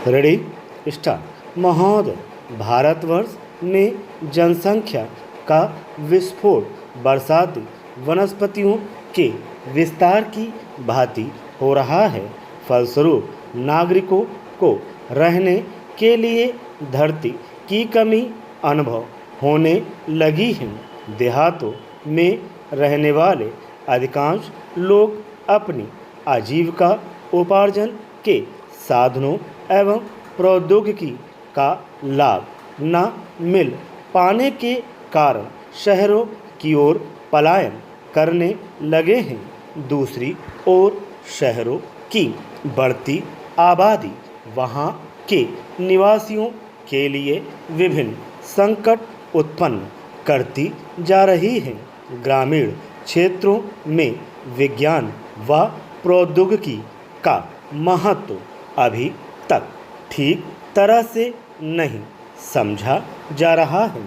Ready start. महोदय, भारतवर्ष में जनसंख्या का विस्फोट बरसाती वनस्पतियों के विस्तार की भांति हो रहा है। फलस्वरूप नागरिकों को रहने के लिए धरती की कमी अनुभव होने लगी है। देहातों में रहने वाले अधिकांश लोग अपनी आजीविका उपार्जन के साधनों एवं प्रौद्योगिकी का लाभ न मिल पाने के कारण शहरों की ओर पलायन करने लगे हैं। दूसरी ओर शहरों की बढ़ती आबादी वहां के निवासियों के लिए विभिन्न संकट उत्पन्न करती जा रही है। ग्रामीण क्षेत्रों में विज्ञान व प्रौद्योगिकी का महत्व अभी तक ठीक तरह से नहीं समझा जा रहा है।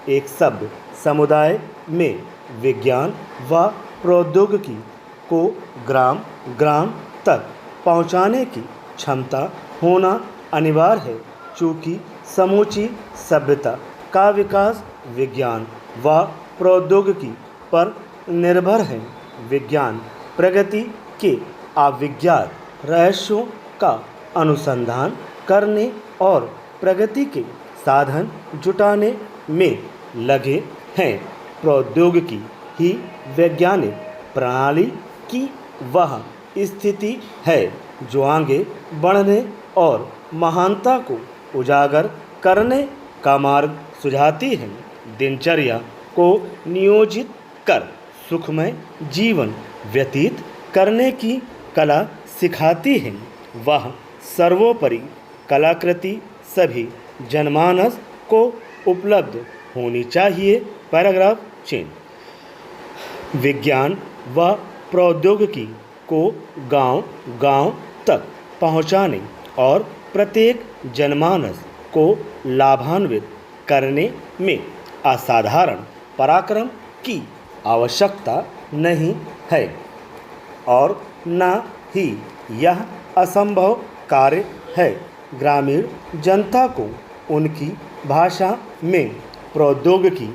एक सभ्य समुदाय में विज्ञान व प्रौद्योगिकी को ग्राम ग्राम तक पहुंचाने की क्षमता होना अनिवार्य है। चूँकि समूची सभ्यता का विकास विज्ञान व प्रौद्योगिकी पर निर्भर है। विज्ञान प्रगति के अविज्ञात रहस्यों का अनुसंधान करने और प्रगति के साधन जुटाने में लगे हैं। प्रौद्योगिकी ही वैज्ञानिक प्रणाली की वह स्थिति है जो आगे बढ़ने और महानता को उजागर करने का मार्ग सुझाती है। दिनचर्या को नियोजित कर सुखमय जीवन व्यतीत करने की कला सिखाती है। वह सर्वोपरि कलाकृति सभी जनमानस को उपलब्ध होनी चाहिए। Paragraph change. विज्ञान व प्रौद्योगिकी को गांव-गांव तक पहुंचाने और प्रत्येक जनमानस को लाभान्वित करने में असाधारण पराक्रम की आवश्यकता नहीं है और न ही यह असंभव कार्य है। ग्रामीण जनता को उनकी भाषा में प्रौद्योगिकी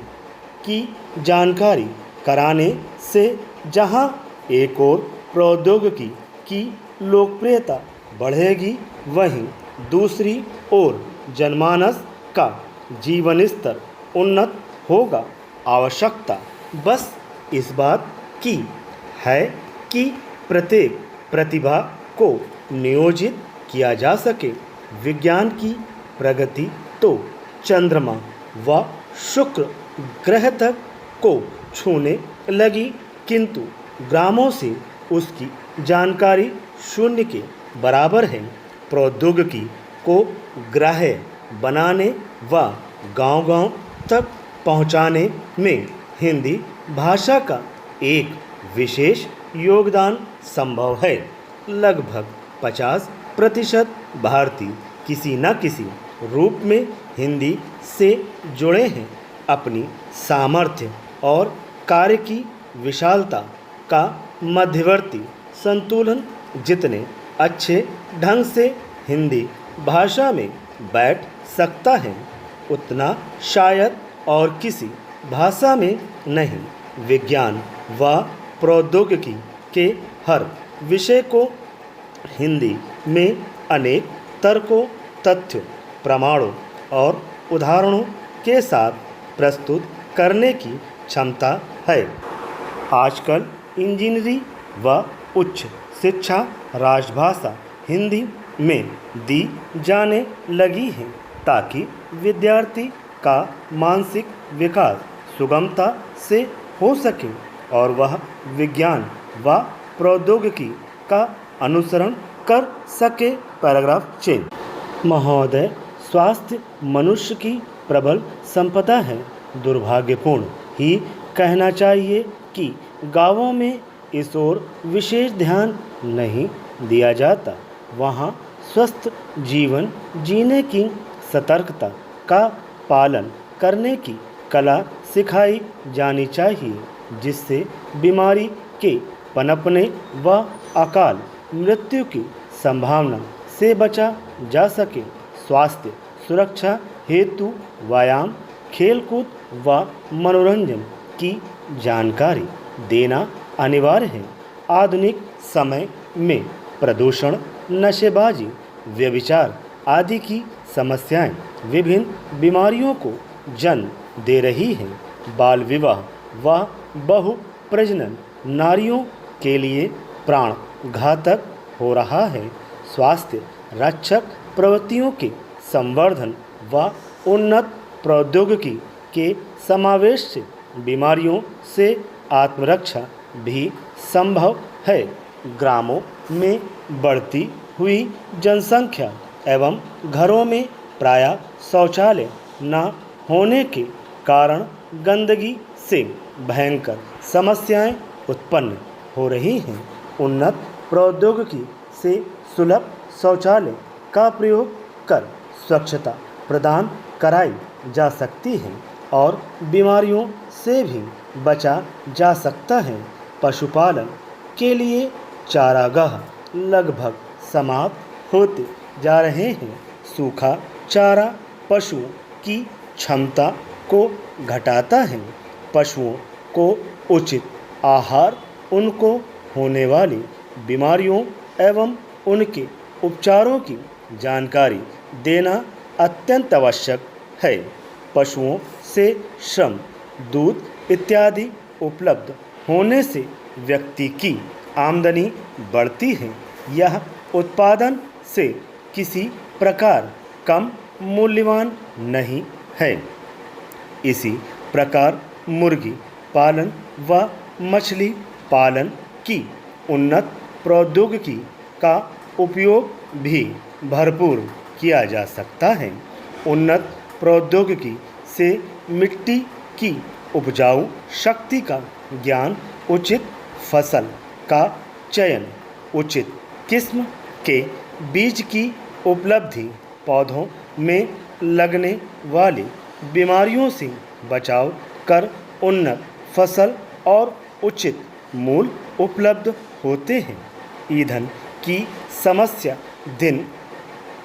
की जानकारी कराने से जहां एक ओर प्रौद्योगिकी की लोकप्रियता बढ़ेगी, वहीं दूसरी ओर जनमानस का जीवन स्तर उन्नत होगा। आवश्यकता बस इस बात की है कि प्रत्येक प्रतिभा को नियोजित किया जा सके। विज्ञान की प्रगति तो चंद्रमा व शुक्र ग्रह तक को छूने लगी, किंतु ग्रामों से उसकी जानकारी शून्य के बराबर है। प्रौद्योगिकी को ग्राह्य बनाने व गांव-गांव तक पहुंचाने में हिंदी भाषा का एक विशेष योगदान संभव है। लगभग 50% भारतीय किसी न किसी रूप में हिंदी से जुड़े हैं। अपनी सामर्थ्य और कार्य की विशालता का मध्यवर्ती संतुलन जितने अच्छे ढंग से हिंदी भाषा में बैठ सकता है, उतना शायद और किसी भाषा में नहीं। विज्ञान व प्रौद्योगिकी के हर विषय को हिंदी में अनेक तर्कों, तथ्यों, प्रमाणों और उदाहरणों के साथ प्रस्तुत करने की क्षमता है। आजकल इंजीनियरिंग व उच्च शिक्षा राजभाषा हिंदी में दी जाने लगी है ताकि विद्यार्थी का मानसिक विकास सुगमता से हो सके और वह विज्ञान व प्रौद्योगिकी का अनुसरण कर सके। Paragraph change. महोदय, स्वास्थ्य मनुष्य की प्रबल संपदा है। दुर्भाग्यपूर्ण ही कहना चाहिए कि गांवों में इस ओर विशेष ध्यान नहीं दिया जाता। वहां स्वस्थ जीवन जीने की सतर्कता का पालन करने की कला सिखाई जानी चाहिए, जिससे बीमारी के पनपने व अकाल मृत्यु की संभावना से बचा जा सके। स्वास्थ्य सुरक्षा हेतु व्यायाम, खेलकूद व मनोरंजन की जानकारी देना अनिवार्य है। आधुनिक समय में प्रदूषण, नशेबाजी, व्यभिचार आदि की समस्याएं विभिन्न बीमारियों को जन्म दे रही हैं। बाल विवाह व बहु प्रजनन नारियों के लिए प्राण घातक हो रहा है। स्वास्थ्य रक्षक प्रवृत्तियों के संवर्धन व उन्नत प्रौद्योगिकी के समावेश से बीमारियों से आत्मरक्षा भी संभव है। ग्रामों में बढ़ती हुई जनसंख्या एवं घरों में प्रायः शौचालय न होने के कारण गंदगी से भयंकर समस्याएं उत्पन्न हो रही हैं। उन्नत प्रौद्योगिकी से सुलभ शौचालय का प्रयोग कर स्वच्छता प्रदान कराई जा सकती है और बीमारियों से भी बचा जा सकता है। पशुपालन के लिए चारागाह लगभग समाप्त होते जा रहे हैं। सूखा चारा पशुओं की क्षमता को घटाता है। पशुओं को उचित आहार, उनको होने वाली बीमारियों एवं उनके उपचारों की जानकारी देना अत्यंत आवश्यक है। पशुओं से श्रम, दूध इत्यादि उपलब्ध होने से व्यक्ति की आमदनी बढ़ती है। यह उत्पादन से किसी प्रकार कम मूल्यवान नहीं है। इसी प्रकार मुर्गी पालन व मछली पालन की उन्नत प्रौद्योगिकी का उपयोग भी भरपूर किया जा सकता है। उन्नत प्रौद्योगिकी से मिट्टी की उपजाऊ शक्ति का ज्ञान, उचित फसल का चयन, उचित किस्म के बीज की उपलब्धि, पौधों में लगने वाली बीमारियों से बचाव कर उन्नत फसल और उचित मूल्य उपलब्ध होते हैं। ईंधन की समस्या दिन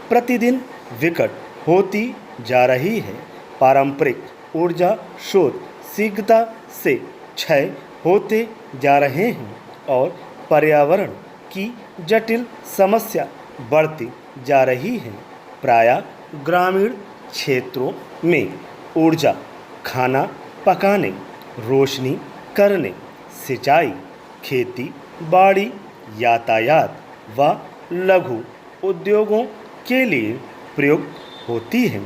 प्रतिदिन विकट होती जा रही है। पारंपरिक ऊर्जा स्रोत शीघ्रता से क्षय होते जा रहे हैं और पर्यावरण की जटिल समस्या बढ़ती जा रही है। प्रायः ग्रामीण क्षेत्रों में ऊर्जा, खाना पकाने, रोशनी करने, सिंचाई, खेती बाड़ी, यातायात व लघु उद्योगों के लिए प्रयुक्त होती है।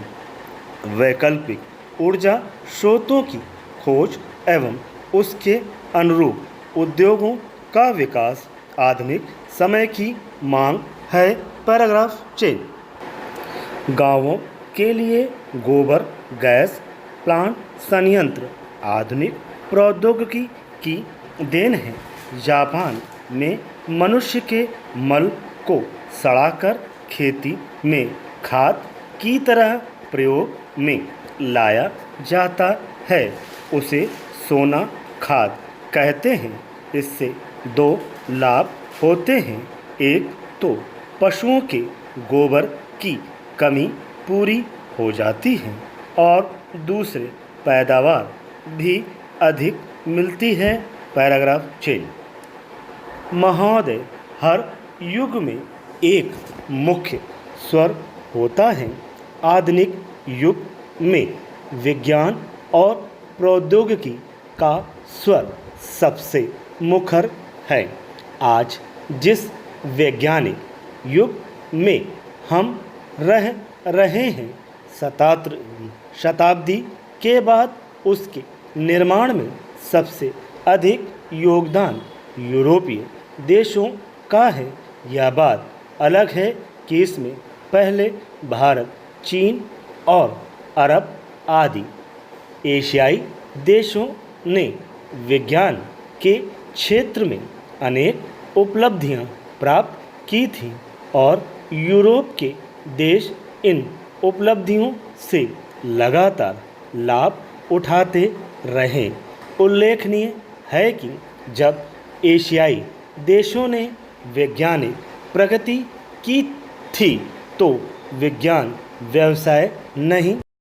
वैकल्पिक ऊर्जा स्रोतों की खोज एवं उसके अनुरूप उद्योगों का विकास आधुनिक समय की मांग है। पैराग्राफ 6। गांवों के लिए गोबर गैस प्लांट संयंत्र आधुनिक प्रौद्योगिकी की देन है। जापान में मनुष्य के मल को सड़ाकर खेती में खाद की तरह प्रयोग में लाया जाता है। उसे सोना खाद कहते हैं। इससे दो लाभ होते हैं। एक तो पशुओं के गोबर की कमी पूरी हो जाती है और दूसरे पैदावार भी अधिक मिलती है। पैराग्राफ 6। महोदय, हर युग में एक मुख्य स्वर होता है। आधुनिक युग में विज्ञान और प्रौद्योगिकी का स्वर सबसे मुखर है। आज जिस वैज्ञानिक युग में हम रह रहे हैं, शताब्दी के बाद उसके निर्माण में सबसे अधिक योगदान यूरोपीय देशों का है। यह बात अलग है कि इसमें पहले भारत, चीन और अरब आदि एशियाई देशों ने विज्ञान के क्षेत्र में अनेक उपलब्धियां प्राप्त की थीं और यूरोप के देश इन उपलब्धियों से लगातार लाभ उठाते रहे। उल्लेखनीय है कि जब एशियाई देशों ने वैज्ञानिक प्रगति की थी तो विज्ञान व्यवसाय नहीं